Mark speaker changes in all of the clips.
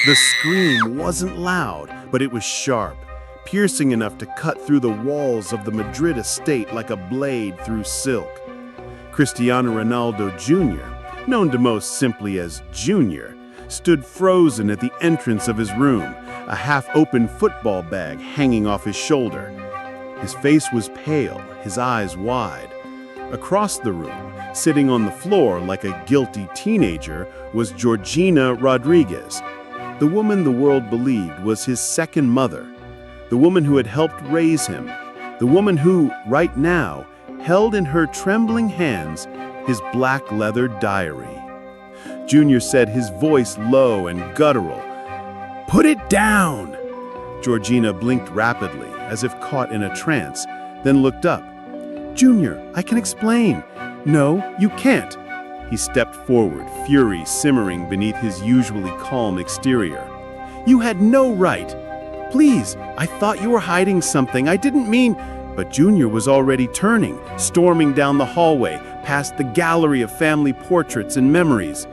Speaker 1: The scream wasn't loud, but it was sharp, piercing enough to cut through the walls of the Madrid estate like a blade through silk. Cristiano Ronaldo Jr., known to most simply as Junior, stood frozen at the entrance of his room, a half-open football bag hanging off his shoulder. His face was pale, his eyes wide. Across the room, sitting on the floor like a guilty teenager, was Georgina Rodriguez, the woman the world believed was his second mother, the woman who had helped raise him, the woman who, right now, held in her trembling hands his black leather diary. Junior said, his voice low and guttural, "Put it down!" Georgina blinked rapidly, as if caught in a trance, then looked up. "Junior, I can explain." "No, you can't." He stepped forward, fury simmering beneath his usually calm exterior. "You had no right. Please, I thought you were hiding something. I didn't mean—" But Junior was already turning, storming down the hallway, past the gallery of family portraits and memories.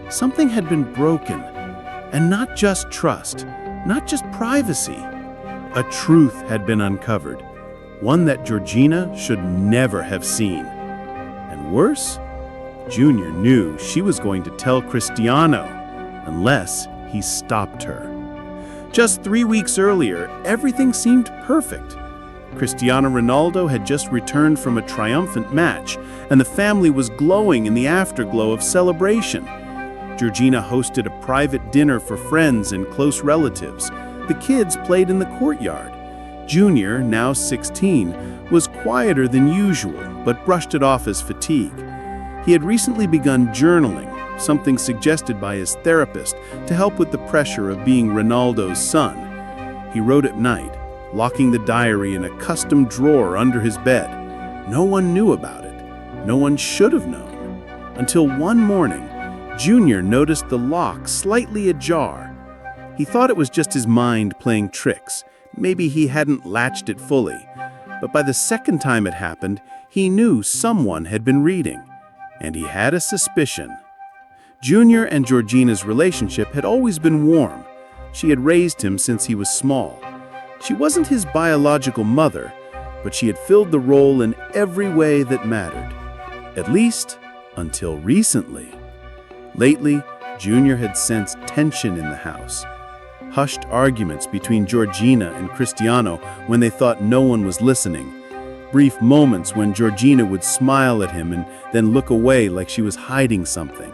Speaker 1: Something had been broken, and not just trust, not just privacy. A truth had been uncovered, one that Georgina should never have seen. And worse, Junior knew she was going to tell Cristiano, unless he stopped her. Just 3 weeks earlier, everything seemed perfect. Cristiano Ronaldo had just returned from a triumphant match, and the family was glowing in the afterglow of celebration. Georgina hosted a private dinner for friends and close relatives. The kids played in the courtyard. Junior, now 16, was quieter than usual, but brushed it off as fatigue. He had recently begun journaling, something suggested by his therapist to help with the pressure of being Ronaldo's son. He wrote at night, locking the diary in a custom drawer under his bed. No one knew about it. No one should have known. Until one morning, Junior noticed the lock slightly ajar. He thought it was just his mind playing tricks. Maybe he hadn't latched it fully. But by the second time it happened, he knew someone had been reading. And he had a suspicion. Junior and Georgina's relationship had always been warm. She had raised him since he was small. She wasn't his biological mother, but she had filled the role in every way that mattered. At least, until recently. Lately, Junior had sensed tension in the house. Hushed arguments between Georgina and Cristiano when they thought no one was listening. Brief moments when Georgina would smile at him and then look away like she was hiding something.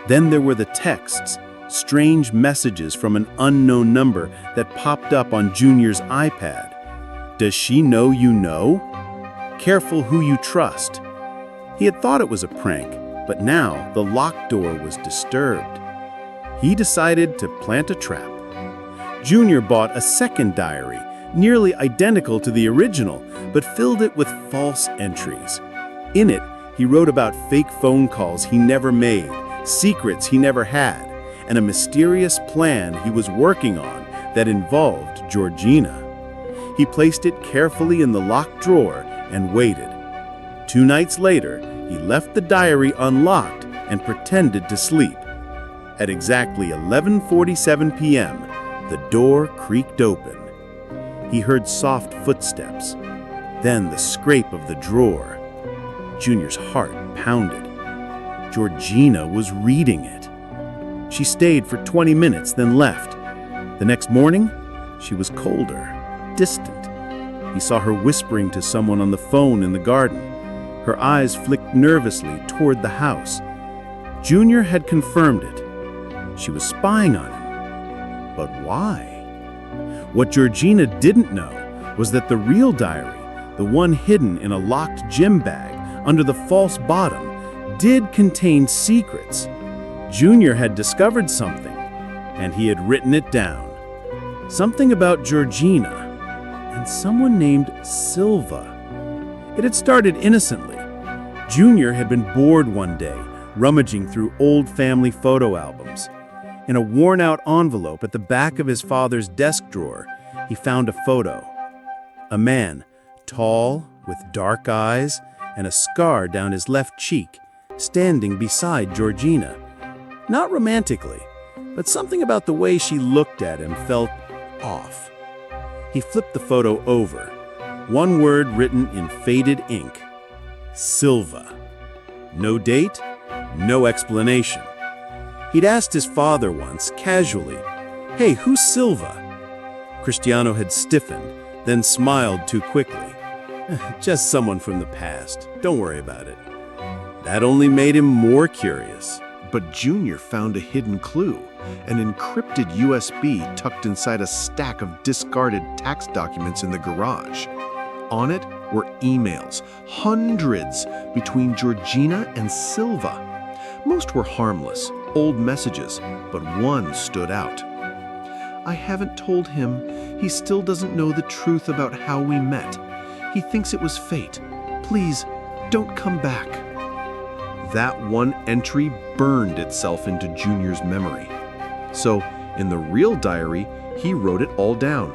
Speaker 1: Then there were the texts, strange messages from an unknown number that popped up on Junior's iPad. "Does she know you know? Careful who you trust." He had thought it was a prank, but now the locked door was disturbed. He decided to plant a trap. Junior bought a second diary, nearly identical to the original, but filled it with false entries. In it, he wrote about fake phone calls he never made, secrets he never had, and a mysterious plan he was working on that involved Georgina. He placed it carefully in the locked drawer and waited. 2 nights later, he left the diary unlocked and pretended to sleep. At exactly 11:47 p.m., the door creaked open. He heard soft footsteps, then the scrape of the drawer. Junior's heart pounded. Georgina was reading it. She stayed for 20 minutes, then left. The next morning, she was colder, distant. He saw her whispering to someone on the phone in the garden. Her eyes flicked nervously toward the house. Junior had confirmed it. She was spying on him. But why? What Georgina didn't know was that the real diary, the one hidden in a locked gym bag under the false bottom, did contain secrets. Junior had discovered something, and he had written it down. Something about Georgina and someone named Silva. It had started innocently. Junior had been bored one day, rummaging through old family photo albums. In a worn-out envelope at the back of his father's desk drawer, he found a photo. A man, tall, with dark eyes, and a scar down his left cheek, standing beside Georgina. Not romantically, but something about the way she looked at him felt off. He flipped the photo over. One word written in faded ink: Silva. No date, no explanation. He'd asked his father once, casually, "Hey, who's Silva?" Cristiano had stiffened, then smiled too quickly. "Just someone from the past. Don't worry about it." That only made him more curious. But Junior found a hidden clue, an encrypted USB tucked inside a stack of discarded tax documents in the garage. On it were emails, hundreds, between Georgina and Silva. Most were harmless, old messages, but one stood out. "I haven't told him. He still doesn't know the truth about how we met. He thinks it was fate. Please, don't come back." That one entry burned itself into Junior's memory. So, in the real diary, he wrote it all down.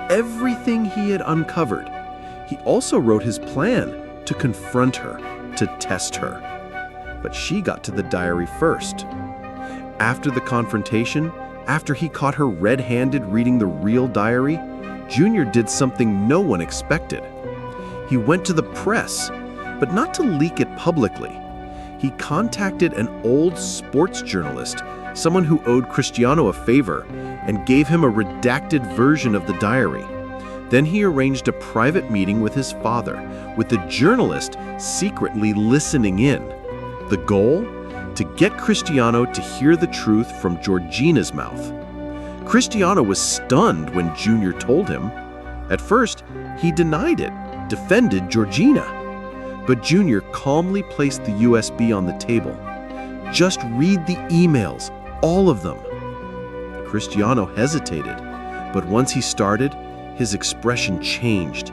Speaker 1: Everything he had uncovered. He also wrote his plan to confront her, to test her. But she got to the diary first. After the confrontation, after he caught her red-handed reading the real diary, Junior did something no one expected. He went to the press, but not to leak it publicly. He contacted an old sports journalist, someone who owed Cristiano a favor, and gave him a redacted version of the diary. Then he arranged a private meeting with his father, with the journalist secretly listening in. The goal? To get Cristiano to hear the truth from Georgina's mouth. Cristiano was stunned when Junior told him. At first, he denied it, defended Georgina. But Junior calmly placed the USB on the table. "Just read the emails, all of them." Cristiano hesitated, but once he started, his expression changed.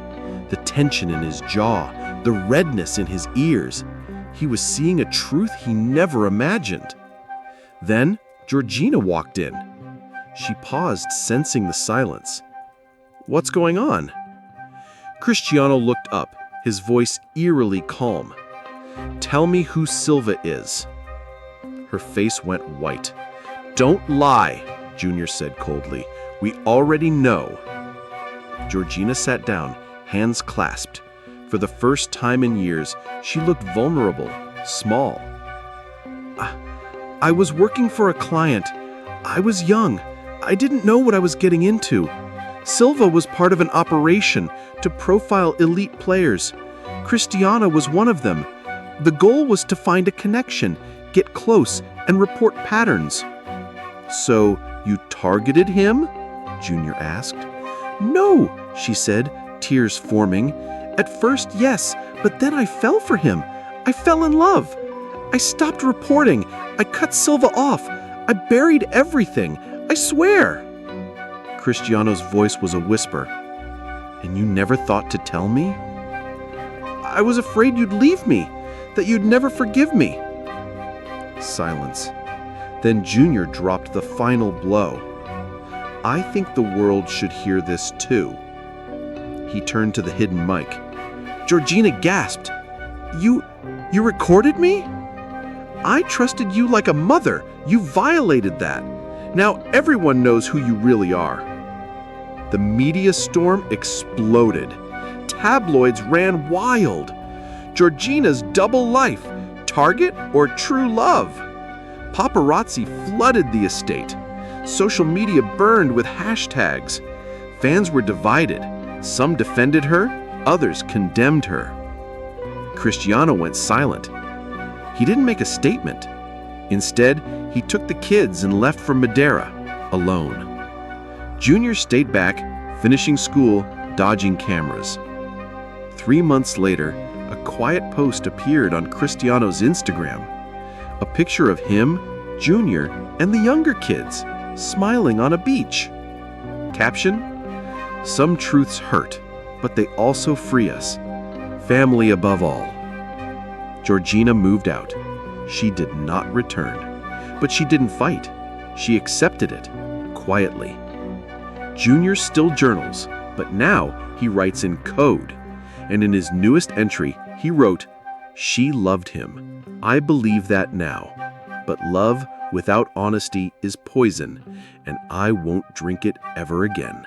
Speaker 1: The tension in his jaw, the redness in his ears. He was seeing a truth he never imagined. Then Georgina walked in. She paused, sensing the silence. "What's going on?" Cristiano looked up, his voice eerily calm. "Tell me who Silva is." Her face went white. "Don't lie," Junior said coldly. "We already know." Georgina sat down, hands clasped. For the first time in years, she looked vulnerable, small. I was working for a client. I was young. I didn't know what I was getting into. Silva was part of an operation to profile elite players. Cristiano was one of them. The goal was to find a connection, get close, and report patterns." "So you targeted him?" Junior asked. "No," she said, tears forming. "At first, yes, but then I fell for him. I fell in love. I stopped reporting. I cut Silva off. I buried everything. I swear." Cristiano's voice was a whisper. "And you never thought to tell me?" "I was afraid you'd leave me, that you'd never forgive me." Silence. Then Junior dropped the final blow. "I think the world should hear this too." He turned to the hidden mic. Georgina gasped. You recorded me? I trusted you like a mother. You violated that. Now everyone knows who you really are." The media storm exploded. Tabloids ran wild. Georgina's double life, target or true love? Paparazzi flooded the estate. Social media burned with hashtags. Fans were divided. Some defended her, others condemned her. Cristiano went silent. He didn't make a statement. Instead, he took the kids and left for Madeira, alone. Junior stayed back, finishing school, dodging cameras. 3 months later, a quiet post appeared on Cristiano's Instagram. A picture of him, Junior, and the younger kids, smiling on a beach. Caption: "Some truths hurt, but they also free us. Family above all." Georgina moved out. She did not return. But she didn't fight. She accepted it, quietly. Junior still journals, but now he writes in code. And in his newest entry, he wrote, "She loved him. I believe that now. But love Without honesty is poison, and I won't drink it ever again.